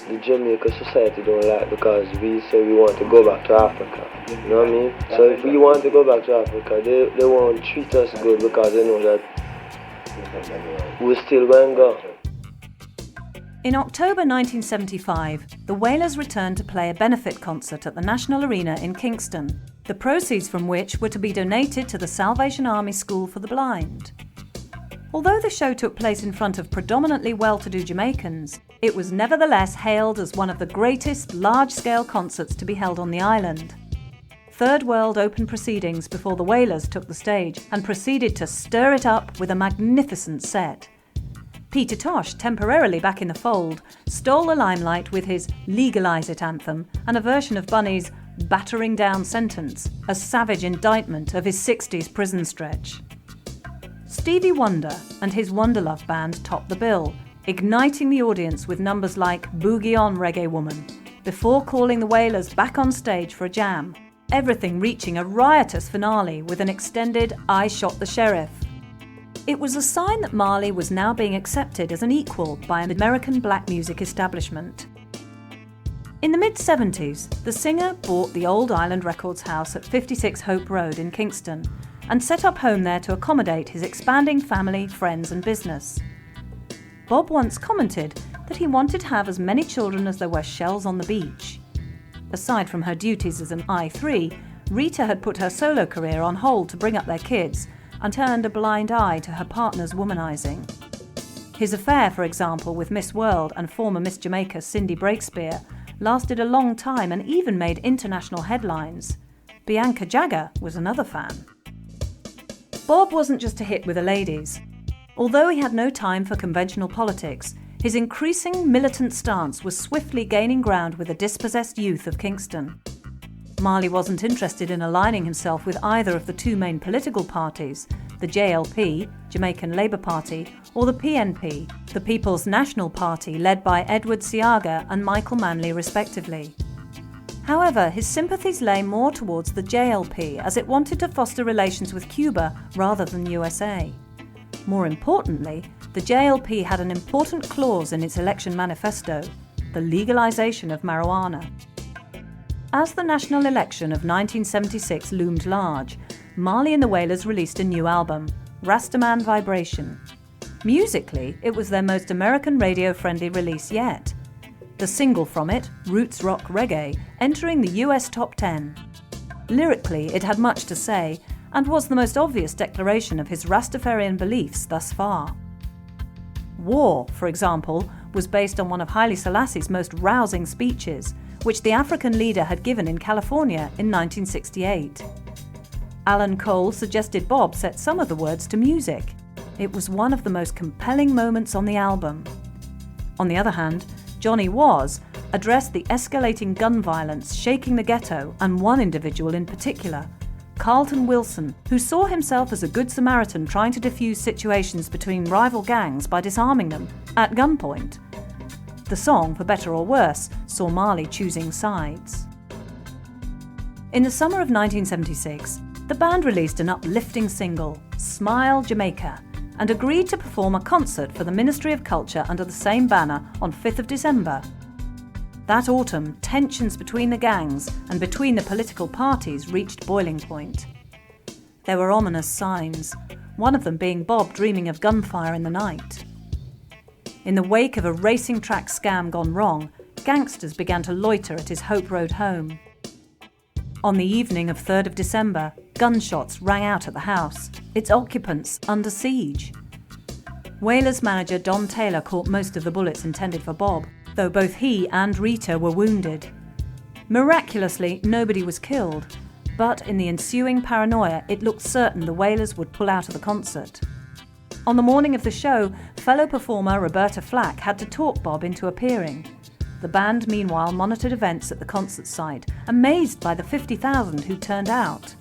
the Jamaica society don't like because we say we want to go back to Africa. You know what I mean? So if we want to go back to Africa, they won't treat us good because they know that we still won't go. In October 1975, the Wailers returned to play a benefit concert at the National Arena in Kingston, the proceeds from which were to be donated to the Salvation Army School for the Blind. Although the show took place in front of predominantly well-to-do Jamaicans, it was nevertheless hailed as one of the greatest large-scale concerts to be held on the island. Third World opened proceedings before the Wailers took the stage and proceeded to stir it up with a magnificent set. Peter Tosh, temporarily back in the fold, stole the limelight with his Legalise It anthem and a version of Bunny's Battering Down Sentence, a savage indictment of his 60s prison stretch. Stevie Wonder and his Wonderlove band topped the bill, igniting the audience with numbers like Boogie On Reggae Woman, before calling the Wailers back on stage for a jam, everything reaching a riotous finale with an extended I Shot the Sheriff. It was a sign that Marley was now being accepted as an equal by an American black music establishment. In the mid-70s, the singer bought the Old Island Records house at 56 Hope Road in Kingston and set up home there to accommodate his expanding family, friends and business. Bob once commented that he wanted to have as many children as there were shells on the beach. Aside from her duties as an I3, Rita had put her solo career on hold to bring up their kids and turned a blind eye to her partner's womanising. His affair, for example, with Miss World and former Miss Jamaica Cindy Breakspear lasted a long time and even made international headlines. Bianca Jagger was another fan. Bob wasn't just a hit with the ladies. Although he had no time for conventional politics, his increasing militant stance was swiftly gaining ground with the dispossessed youth of Kingston. Marley wasn't interested in aligning himself with either of the two main political parties, the JLP, Jamaican Labour Party, or the PNP, the People's National Party led by Edward Seaga and Michael Manley respectively. However, his sympathies lay more towards the JLP as it wanted to foster relations with Cuba rather than USA. More importantly, the JLP had an important clause in its election manifesto, the legalisation of marijuana. As the national election of 1976 loomed large, Marley and the Wailers released a new album, Rastaman Vibration. Musically, it was their most American radio-friendly release yet. The single from it, Roots Rock Reggae, entering the US top 10. Lyrically, it had much to say, and was the most obvious declaration of his Rastafarian beliefs thus far. War, for example, was based on one of Haile Selassie's most rousing speeches, which the African leader had given in California in 1968. Alan Cole suggested Bob set some of the words to music. It was one of the most compelling moments on the album. On the other hand, Johnny Was addressed the escalating gun violence shaking the ghetto and one individual in particular, Carlton Wilson, who saw himself as a good Samaritan trying to defuse situations between rival gangs by disarming them at gunpoint. The song, for better or worse, saw Marley choosing sides. In the summer of 1976, the band released an uplifting single, Smile Jamaica, and agreed to perform a concert for the Ministry of Culture under the same banner on 5th of December. That autumn, tensions between the gangs and between the political parties reached boiling point. There were ominous signs, one of them being Bob dreaming of gunfire in the night. In the wake of a racing track scam gone wrong, gangsters began to loiter at his Hope Road home. On the evening of 3rd of December, gunshots rang out at the house, its occupants under siege. Wailers manager Don Taylor caught most of the bullets intended for Bob, though both he and Rita were wounded. Miraculously, nobody was killed, but in the ensuing paranoia, it looked certain the Wailers would pull out of the concert. On the morning of the show, fellow performer Roberta Flack had to talk Bob into appearing. The band, meanwhile, monitored events at the concert site, amazed by the 50,000 who turned out.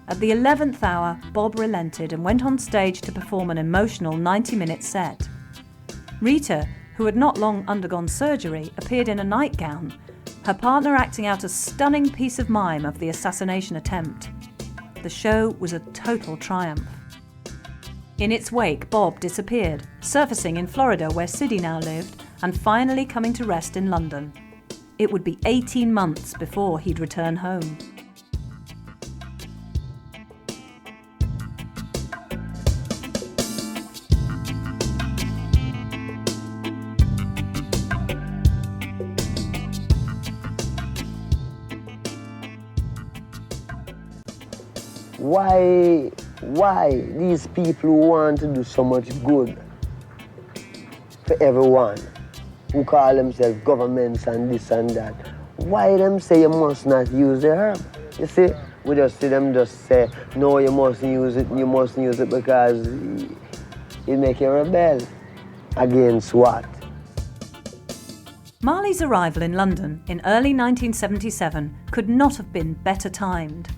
At the 11th hour, Bob relented and went on stage to perform an emotional 90-minute set. Rita, who had not long undergone surgery, appeared in a nightgown, her partner acting out a stunning piece of mime of the assassination attempt. The show was a total triumph. In its wake, Bob disappeared, surfacing in Florida where Siddy now lived, and finally coming to rest in London. It would be 18 months before he'd return home. Why these people who want to do so much good for everyone, who call themselves governments and this and that, why them say you must not use the herb? You see, we just see them just say, no, you mustn't use it because it make you rebel. Against what? Marley's arrival in London in early 1977 could not have been better timed.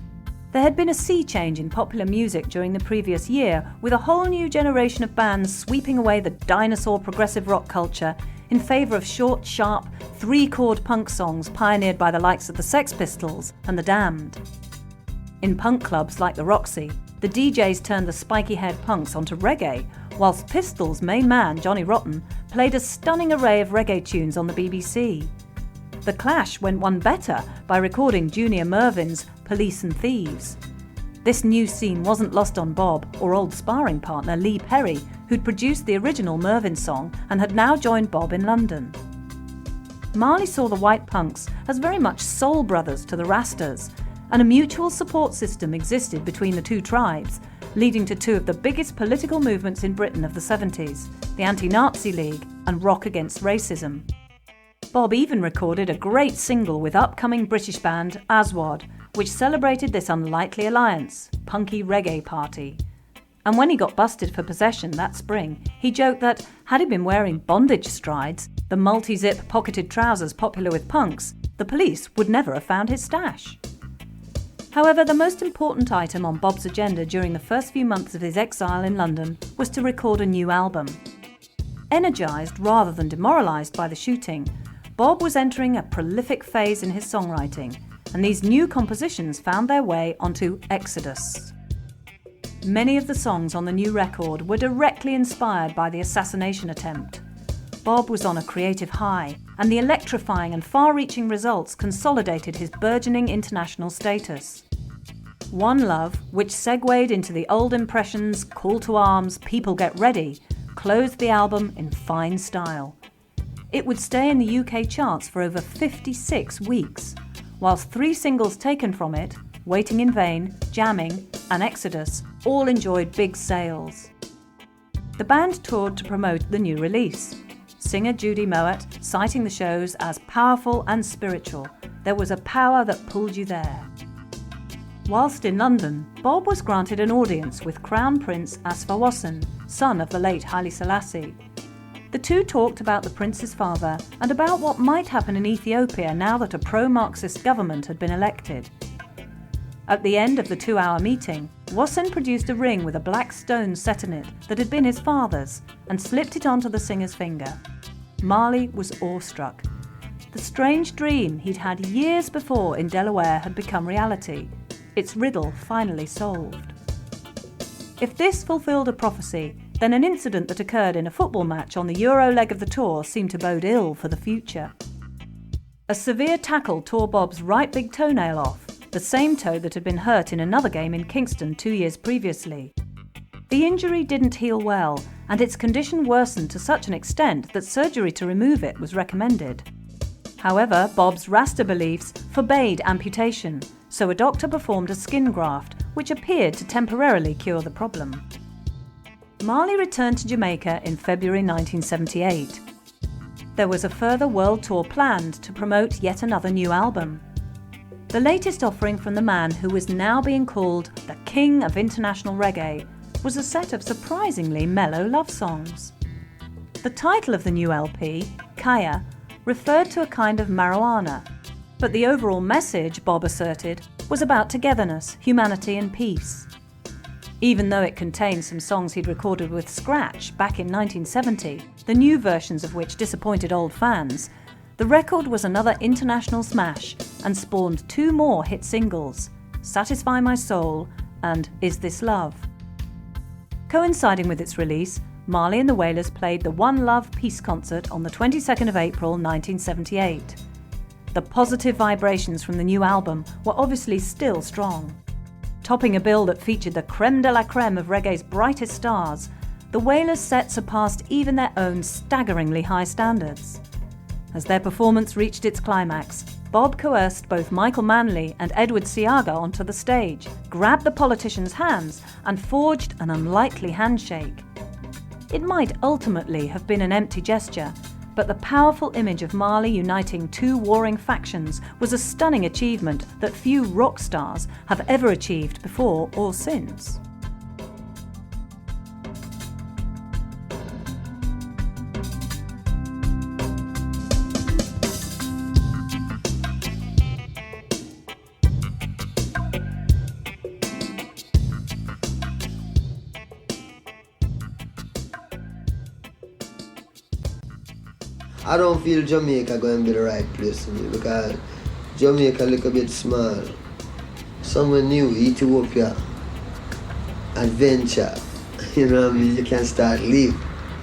There had been a sea change in popular music during the previous year, with a whole new generation of bands sweeping away the dinosaur progressive rock culture in favour of short, sharp, three-chord punk songs pioneered by the likes of the Sex Pistols and the Damned. In punk clubs like the Roxy, the DJs turned the spiky-haired punks onto reggae, whilst Pistols' main man, Johnny Rotten, played a stunning array of reggae tunes on the BBC. The Clash went one better by recording Junior Mervin's Police and Thieves. This new scene wasn't lost on Bob or old sparring partner Lee Perry, who'd produced the original Mervyn song and had now joined Bob in London. Marley saw the White Punks as very much soul brothers to the Rastas, and a mutual support system existed between the two tribes, leading to two of the biggest political movements in Britain of the 70s, the Anti-Nazi League and Rock Against Racism. Bob even recorded a great single with upcoming British band Aswad, which celebrated this unlikely alliance, Punky Reggae Party. And when he got busted for possession that spring, he joked that, had he been wearing bondage strides, the multi-zip pocketed trousers popular with punks, the police would never have found his stash. However, the most important item on Bob's agenda during the first few months of his exile in London was to record a new album. Energised rather than demoralised by the shooting, Bob was entering a prolific phase in his songwriting, and these new compositions found their way onto Exodus. Many of the songs on the new record were directly inspired by the assassination attempt. Bob was on a creative high, and the electrifying and far-reaching results consolidated his burgeoning international status. One Love, which segued into the old impressions Call to Arms, People Get Ready, closed the album in fine style. It would stay in the UK charts for over 56 weeks, whilst 3 singles taken from it, Waiting in Vain, Jamming and Exodus, all enjoyed big sales. The band toured to promote the new release. Singer Judy Mowat citing the shows as powerful and spiritual. There was a power that pulled you there. Whilst in London, Bob was granted an audience with Crown Prince Asfawassen, son of the late Haile Selassie. The two talked about the prince's father and about what might happen in Ethiopia now that a pro-Marxist government had been elected. At the end of the 2-hour meeting, Wassen produced a ring with a black stone set in it that had been his father's and slipped it onto the singer's finger. Marley was awestruck. The strange dream he'd had years before in Delaware had become reality, its riddle finally solved. If this fulfilled a prophecy, then an incident that occurred in a football match on the Euro leg of the tour seemed to bode ill for the future. A severe tackle tore Bob's right big toenail off, the same toe that had been hurt in another game in Kingston 2 years previously. The injury didn't heal well, and its condition worsened to such an extent that surgery to remove it was recommended. However, Bob's Rasta beliefs forbade amputation, so a doctor performed a skin graft, which appeared to temporarily cure the problem. Marley returned to Jamaica in February 1978. There was a further world tour planned to promote yet another new album. The latest offering from the man who was now being called the King of International Reggae was a set of surprisingly mellow love songs. The title of the new LP, Kaya, referred to a kind of marijuana, but the overall message, Bob asserted, was about togetherness, humanity and peace. Even though it contained some songs he'd recorded with Scratch back in 1970, the new versions of which disappointed old fans, the record was another international smash and spawned 2 more hit singles, Satisfy My Soul and Is This Love? Coinciding with its release, Marley and the Wailers played the One Love Peace Concert on the 22nd of April 1978. The positive vibrations from the new album were obviously still strong. Topping a bill that featured the creme de la creme of reggae's brightest stars, the Wailers' set surpassed even their own staggeringly high standards. As their performance reached its climax, Bob coerced both Michael Manley and Edward Seaga onto the stage, grabbed the politician's hands, and forged an unlikely handshake. It might ultimately have been an empty gesture, but the powerful image of Marley uniting two warring factions was a stunning achievement that few rock stars have ever achieved before or since. I don't feel Jamaica going to be the right place for me because Jamaica a little bit small. Somewhere new, Ethiopia, adventure, you know what I mean? You can start live.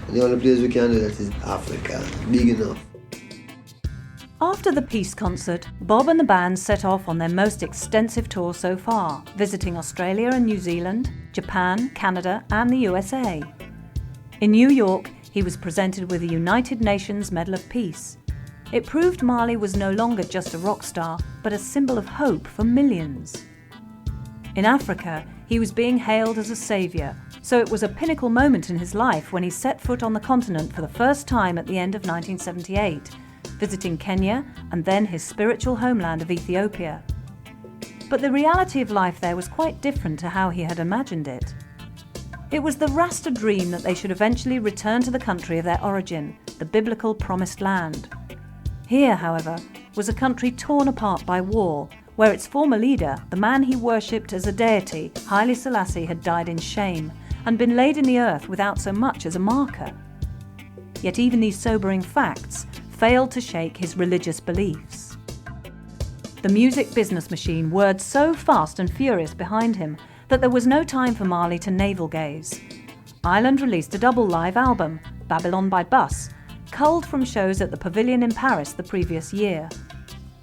The only place we can do that is Africa, big enough. After the peace concert, Bob and the band set off on their most extensive tour so far, visiting Australia and New Zealand, Japan, Canada, and the USA. In New York, he was presented with a United Nations Medal of Peace. It proved Marley was no longer just a rock star, but a symbol of hope for millions. In Africa, he was being hailed as a saviour, so it was a pinnacle moment in his life when he set foot on the continent for the first time at the end of 1978, visiting Kenya and then his spiritual homeland of Ethiopia. But the reality of life there was quite different to how he had imagined it. It was the Rasta dream that they should eventually return to the country of their origin, the biblical Promised Land. Here, however, was a country torn apart by war, where its former leader, the man he worshipped as a deity, Haile Selassie, had died in shame and been laid in the earth without so much as a marker. Yet even these sobering facts failed to shake his religious beliefs. The music business machine whirred so fast and furious behind him that there was no time for Marley to navel-gaze. Ireland released a double live album, Babylon by Bus, culled from shows at the Pavilion in Paris the previous year.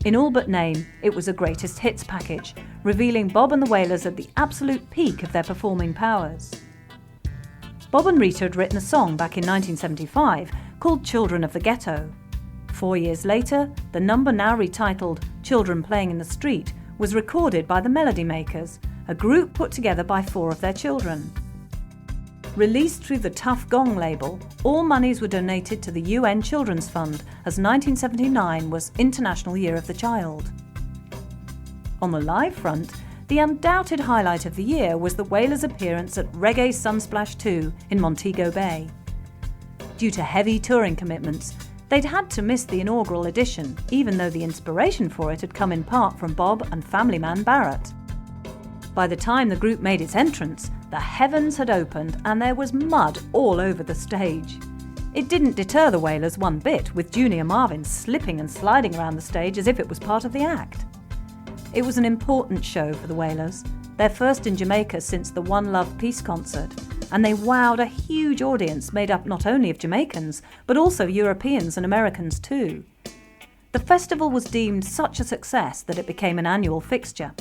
In all but name, it was a greatest hits package, revealing Bob and the Wailers at the absolute peak of their performing powers. Bob and Rita had written a song back in 1975 called Children of the Ghetto. 4 years later, the number now retitled Children Playing in the Street was recorded by the Melody Makers, a group put together by 4 of their children. Released through the Tough Gong label, all monies were donated to the UN Children's Fund as 1979 was International Year of the Child. On the live front, the undoubted highlight of the year was the Wailers' appearance at Reggae Sunsplash 2 in Montego Bay. Due to heavy touring commitments, they'd had to miss the inaugural edition, even though the inspiration for it had come in part from Bob and family man Barrett. By the time the group made its entrance, the heavens had opened and there was mud all over the stage. It didn't deter the Wailers one bit, with Junior Marvin slipping and sliding around the stage as if it was part of the act. It was an important show for the Wailers, their first in Jamaica since the One Love Peace Concert, and they wowed a huge audience made up not only of Jamaicans, but also Europeans and Americans too. The festival was deemed such a success that it became an annual fixture.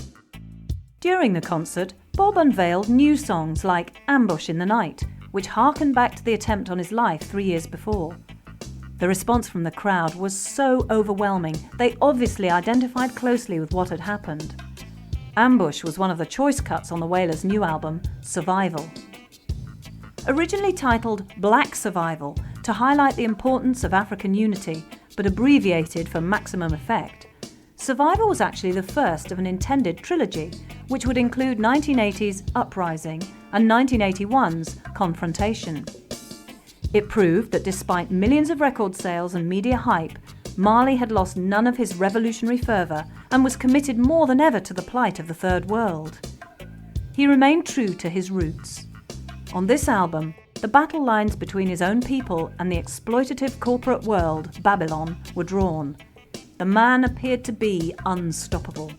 During the concert, Bob unveiled new songs like Ambush in the Night, which harkened back to the attempt on his life 3 years before. The response from the crowd was so overwhelming, they obviously identified closely with what had happened. Ambush was one of the choice cuts on the Wailers' new album, Survival. Originally titled Black Survival to highlight the importance of African unity, but abbreviated for maximum effect, Survival was actually the first of an intended trilogy, which would include 1980's Uprising and 1981's Confrontation. It proved that despite millions of record sales and media hype, Marley had lost none of his revolutionary fervour and was committed more than ever to the plight of the Third World. He remained true to his roots. On this album, the battle lines between his own people and the exploitative corporate world, Babylon, were drawn. The man appeared to be unstoppable.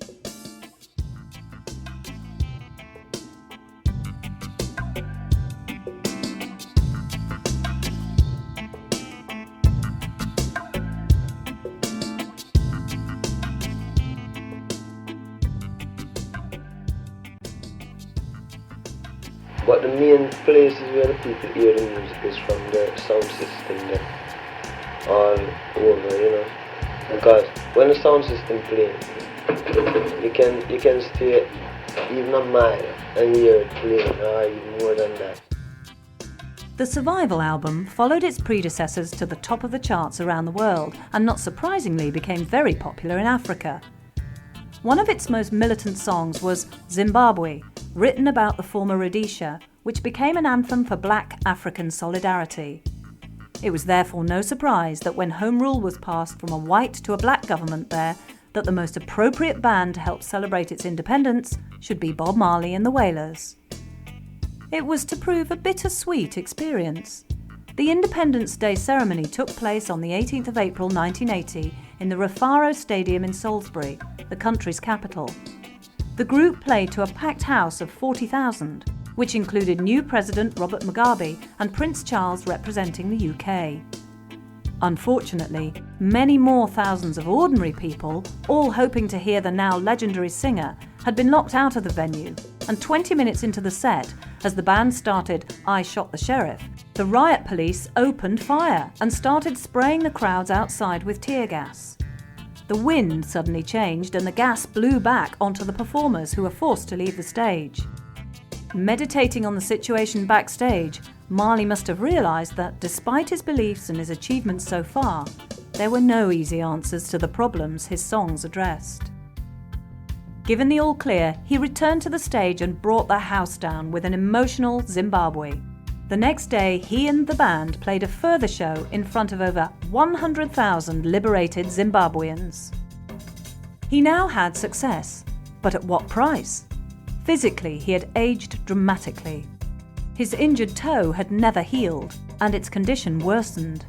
But the main places where the people hear the music is from the sound system there. All over, you know. Because when the sound system plays, you can stay even a mile and hear it playing, or even more than that. The Survival album followed its predecessors to the top of the charts around the world and not surprisingly became very popular in Africa. One of its most militant songs was Zimbabwe, written about the former Rhodesia, which became an anthem for black African solidarity. It was therefore no surprise that when Home Rule was passed from a white to a black government there, that the most appropriate band to help celebrate its independence should be Bob Marley and the Wailers. It was to prove a bittersweet experience. The Independence Day ceremony took place on the 18th of April 1980 in the Rafaro Stadium in Salisbury, the country's capital. The group played to a packed house of 40,000, which included new President Robert Mugabe and Prince Charles representing the UK. Unfortunately, many more thousands of ordinary people, all hoping to hear the now legendary singer, had been locked out of the venue, and 20 minutes into the set, as the band started I Shot the Sheriff, the riot police opened fire and started spraying the crowds outside with tear gas. The wind suddenly changed and the gas blew back onto the performers, who were forced to leave the stage. Meditating on the situation backstage, Marley must have realised that despite his beliefs and his achievements so far, there were no easy answers to the problems his songs addressed. Given the all clear, he returned to the stage and brought the house down with an emotional Zimbabwe. The next day, he and the band played a further show in front of over 100,000 liberated Zimbabweans. He now had success, but at what price? Physically, he had aged dramatically. His injured toe had never healed, and its condition worsened.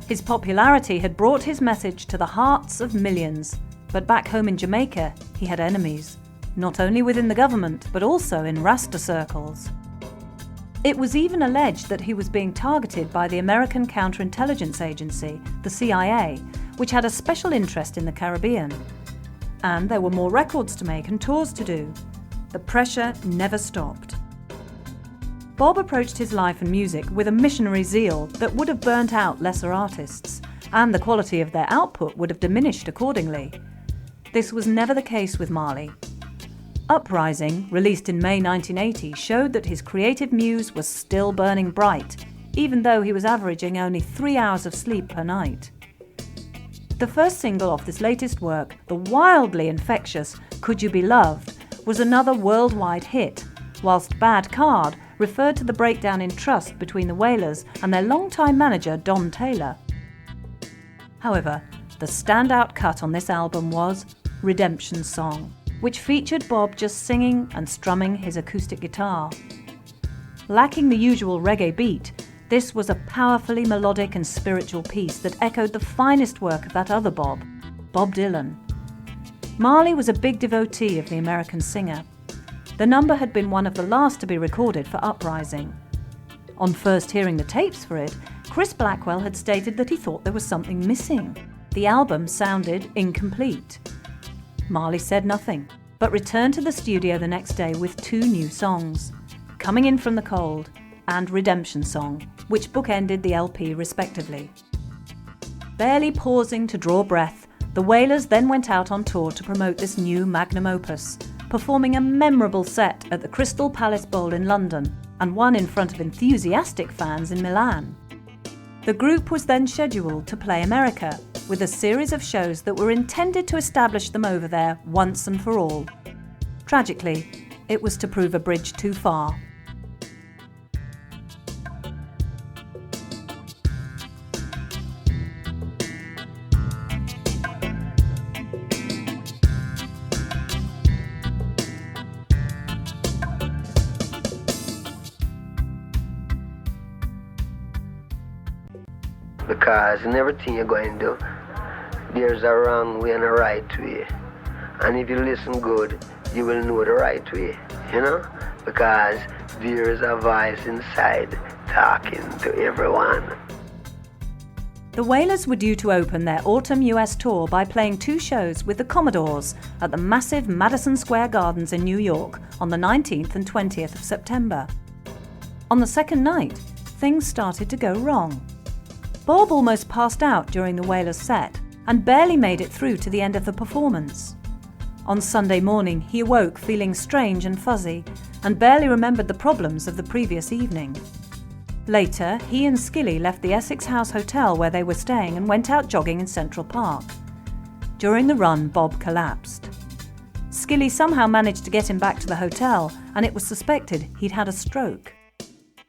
His popularity had brought his message to the hearts of millions, but back home in Jamaica, he had enemies, not only within the government, but also in Rasta circles. It was even alleged that he was being targeted by the American counterintelligence agency, the CIA, which had a special interest in the Caribbean. And there were more records to make and tours to do. The pressure never stopped. Bob approached his life and music with a missionary zeal that would have burnt out lesser artists, and the quality of their output would have diminished accordingly. This was never the case with Marley. Uprising, released in May 1980, showed that his creative muse was still burning bright, even though he was averaging only 3 hours of sleep per night. The first single off this latest work, the wildly infectious Could You Be Loved, was another worldwide hit, whilst Bad Card referred to the breakdown in trust between the Wailers and their longtime manager Don Taylor. However, the standout cut on this album was Redemption Song, which featured Bob just singing and strumming his acoustic guitar. Lacking the usual reggae beat, this was a powerfully melodic and spiritual piece that echoed the finest work of that other Bob, Bob Dylan. Marley was a big devotee of the American singer. The number had been one of the last to be recorded for Uprising. On first hearing the tapes for it, Chris Blackwell had stated that he thought there was something missing. The album sounded incomplete. Marley said nothing, but returned to the studio the next day with 2 new songs, Coming In From the Cold and Redemption Song, which bookended the LP respectively. Barely pausing to draw breath, the Wailers then went out on tour to promote this new magnum opus, performing a memorable set at the Crystal Palace Bowl in London and one in front of enthusiastic fans in Milan. The group was then scheduled to play America, with a series of shows that were intended to establish them over there once and for all. Tragically, it was to prove a bridge too far. Because in everything you're going to do, there's a wrong way and a right way. And if you listen good, you will know the right way, you know? Because there is a voice inside talking to everyone. The Wailers were due to open their autumn US tour by playing 2 shows with the Commodores at the massive Madison Square Gardens in New York on the 19th and 20th of September. On the second night, things started to go wrong. Bob almost passed out during the Wailers' set and barely made it through to the end of the performance. On Sunday morning, he awoke feeling strange and fuzzy and barely remembered the problems of the previous evening. Later, he and Skilly left the Essex House Hotel where they were staying and went out jogging in Central Park. During the run, Bob collapsed. Skilly somehow managed to get him back to the hotel, and it was suspected he'd had a stroke.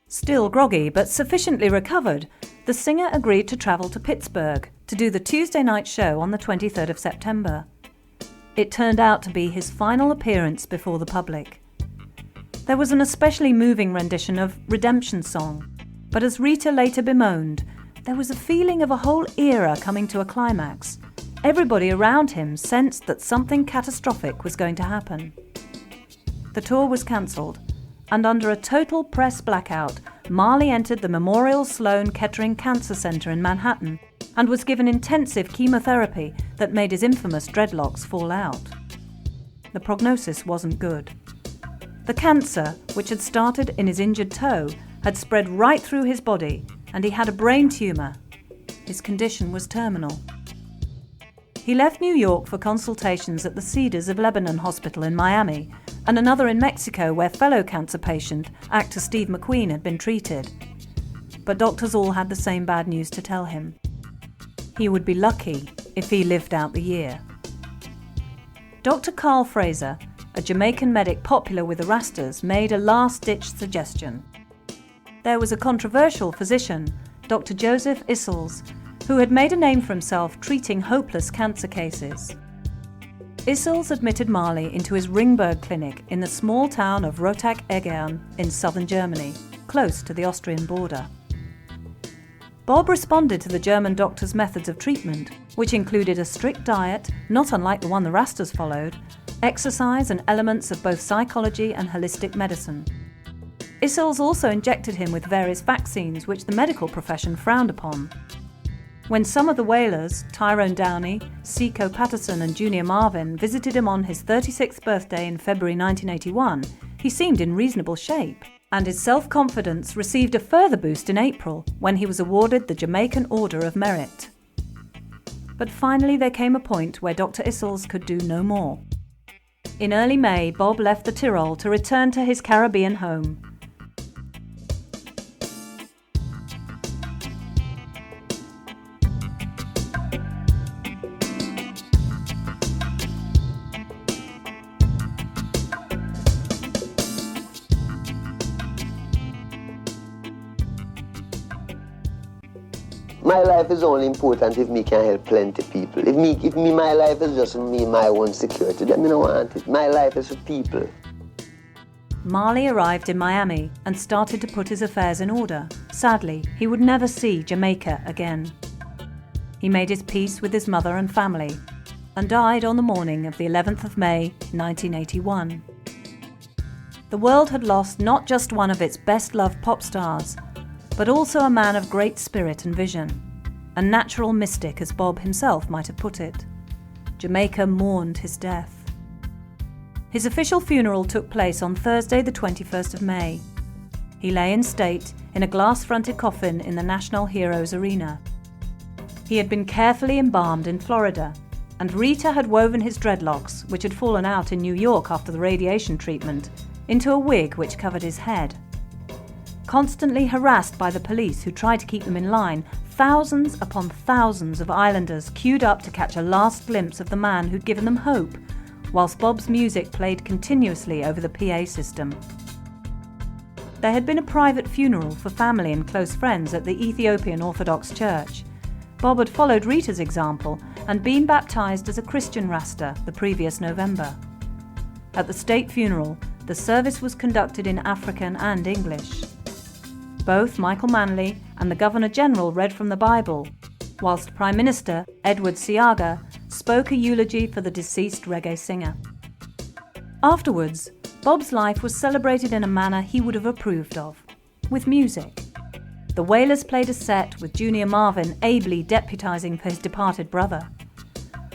Still groggy but sufficiently recovered, the singer agreed to travel to Pittsburgh to do the Tuesday night show on the 23rd of September. It turned out to be his final appearance before the public. There was an especially moving rendition of Redemption Song, but as Rita later bemoaned, there was a feeling of a whole era coming to a climax. Everybody around him sensed that something catastrophic was going to happen. The tour was cancelled, and under a total press blackout, Marley entered the Memorial Sloan Kettering Cancer Center in Manhattan and was given intensive chemotherapy that made his infamous dreadlocks fall out. The prognosis wasn't good. The cancer, which had started in his injured toe, had spread right through his body, and he had a brain tumour. His condition was terminal. He left New York for consultations at the Cedars of Lebanon Hospital in Miami and another in Mexico where fellow cancer patient, actor Steve McQueen, had been treated. But doctors all had the same bad news to tell him. He would be lucky if he lived out the year. Dr. Carl Fraser, a Jamaican medic popular with the Rastas, made a last-ditch suggestion. There was a controversial physician, Dr. Joseph Issels, who had made a name for himself treating hopeless cancer cases. Issels admitted Marley into his Ringberg clinic in the small town of Rottach-Egern in southern Germany, close to the Austrian border. Bob responded to the German doctor's methods of treatment, which included a strict diet, not unlike the one the Rastas followed, exercise and elements of both psychology and holistic medicine. Issels also injected him with various vaccines which the medical profession frowned upon. When some of the Wailers, Tyrone Downey, Seco Patterson and Junior Marvin, visited him on his 36th birthday in February 1981, he seemed in reasonable shape, and his self-confidence received a further boost in April when he was awarded the Jamaican Order of Merit. But finally there came a point where Dr. Issels could do no more. In early May, Bob left the Tyrol to return to his Caribbean home. My life is only important if me can help plenty people. If my life is just me, my own security, then I don't want it. My life is for people. Marley arrived in Miami and started to put his affairs in order. Sadly, he would never see Jamaica again. He made his peace with his mother and family and died on the morning of the 11th of May, 1981. The world had lost not just one of its best-loved pop stars, but also a man of great spirit and vision, a natural mystic as Bob himself might have put it. Jamaica mourned his death. His official funeral took place on Thursday the 21st of May. He lay in state in a glass-fronted coffin in the National Heroes Arena. He had been carefully embalmed in Florida, and Rita had woven his dreadlocks, which had fallen out in New York after the radiation treatment, into a wig which covered his head. Constantly harassed by the police who tried to keep them in line, thousands upon thousands of islanders queued up to catch a last glimpse of the man who'd given them hope, whilst Bob's music played continuously over the PA system. There had been a private funeral for family and close friends at the Ethiopian Orthodox Church. Bob had followed Rita's example and been baptised as a Christian Rasta the previous November. At the state funeral, the service was conducted in African and English. Both Michael Manley and the Governor-General read from the Bible, whilst Prime Minister Edward Seaga spoke a eulogy for the deceased reggae singer. Afterwards, Bob's life was celebrated in a manner he would have approved of, with music. The Wailers played a set with Junior Marvin ably deputising for his departed brother.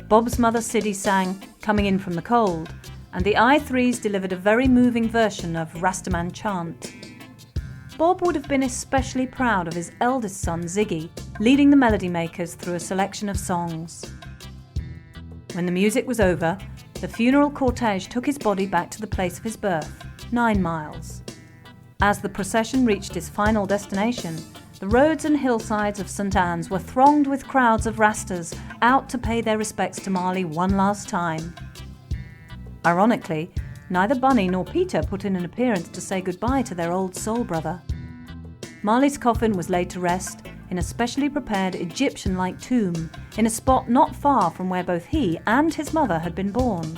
Bob's mother Siddy sang Coming In From the Cold, and the I-Threes delivered a very moving version of Rastaman Chant. Bob would have been especially proud of his eldest son Ziggy, leading the Melody Makers through a selection of songs. When the music was over, the funeral cortege took his body back to the place of his birth, 9 miles. As the procession reached its final destination, the roads and hillsides of St Anne's were thronged with crowds of Rastas out to pay their respects to Marley one last time. Ironically, neither Bunny nor Peter put in an appearance to say goodbye to their old soul brother. Marley's coffin was laid to rest in a specially prepared Egyptian-like tomb in a spot not far from where both he and his mother had been born.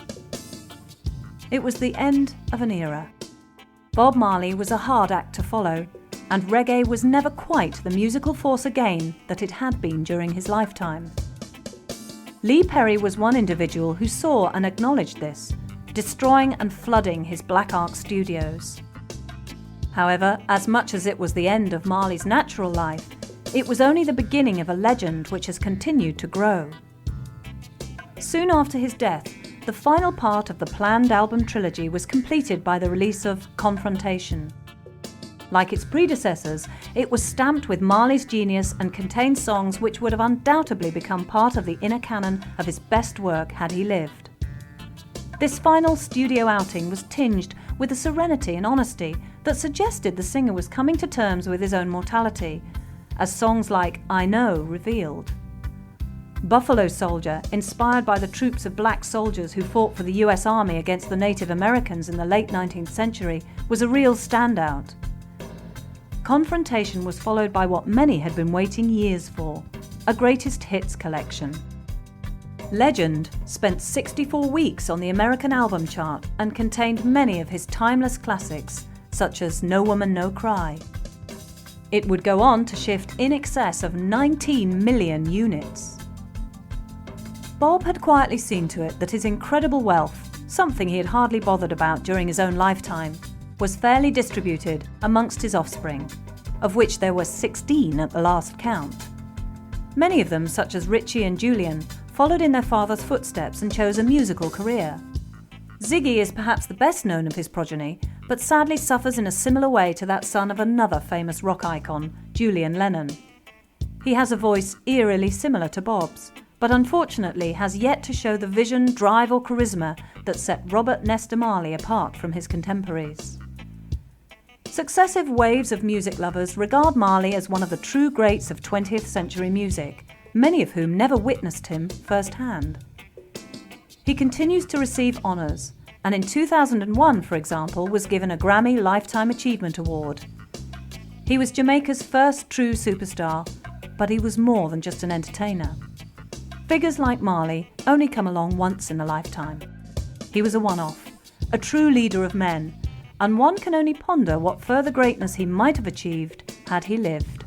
It was the end of an era. Bob Marley was a hard act to follow, and reggae was never quite the musical force again that it had been during his lifetime. Lee Perry was one individual who saw and acknowledged this, destroying and flooding his Black Ark studios. However, as much as it was the end of Marley's natural life, it was only the beginning of a legend which has continued to grow. Soon after his death, the final part of the planned album trilogy was completed by the release of Confrontation. Like its predecessors, it was stamped with Marley's genius and contained songs which would have undoubtedly become part of the inner canon of his best work had he lived. This final studio outing was tinged with a serenity and honesty that suggested the singer was coming to terms with his own mortality, as songs like I Know revealed. Buffalo Soldier, inspired by the troops of black soldiers who fought for the US Army against the Native Americans in the late 19th century, was a real standout. Confrontation was followed by what many had been waiting years for, a greatest hits collection. Legend spent 64 weeks on the American album chart and contained many of his timeless classics, such as No Woman No Cry. It would go on to shift in excess of 19 million units. Bob had quietly seen to it that his incredible wealth, something he had hardly bothered about during his own lifetime, was fairly distributed amongst his offspring, of which there were 16 at the last count. Many of them, such as Richie and Julian, followed in their father's footsteps and chose a musical career. Ziggy is perhaps the best known of his progeny, but sadly suffers in a similar way to that son of another famous rock icon, Julian Lennon. He has a voice eerily similar to Bob's, but unfortunately has yet to show the vision, drive or charisma that set Robert Nesta Marley apart from his contemporaries. Successive waves of music lovers regard Marley as one of the true greats of 20th century music, many of whom never witnessed him firsthand. He continues to receive honours, and in 2001, for example, was given a Grammy Lifetime Achievement Award. He was Jamaica's first true superstar, but he was more than just an entertainer. Figures like Marley only come along once in a lifetime. He was a one-off, a true leader of men, and one can only ponder what further greatness he might have achieved had he lived.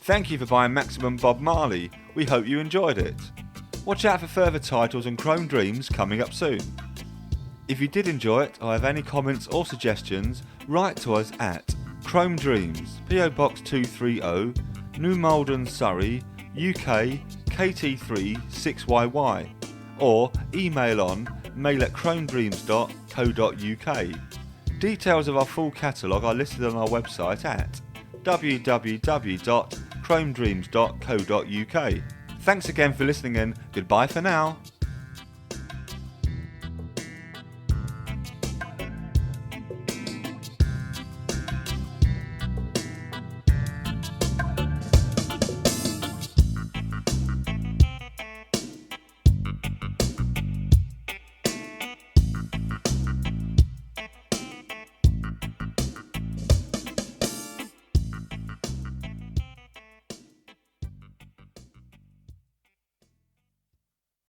Thank you for buying Maximum Bob Marley. We hope you enjoyed it. Watch out for further titles and Chrome Dreams coming up soon. If you did enjoy it or have any comments or suggestions, write to us at Chrome Dreams, PO Box 230, New Malden, Surrey, UK KT3 6YY, or email on mail@chromedreams.co.uk. Details of our full catalogue are listed on our website at www.chromedreams.co.uk. Thanks again for listening and goodbye for now.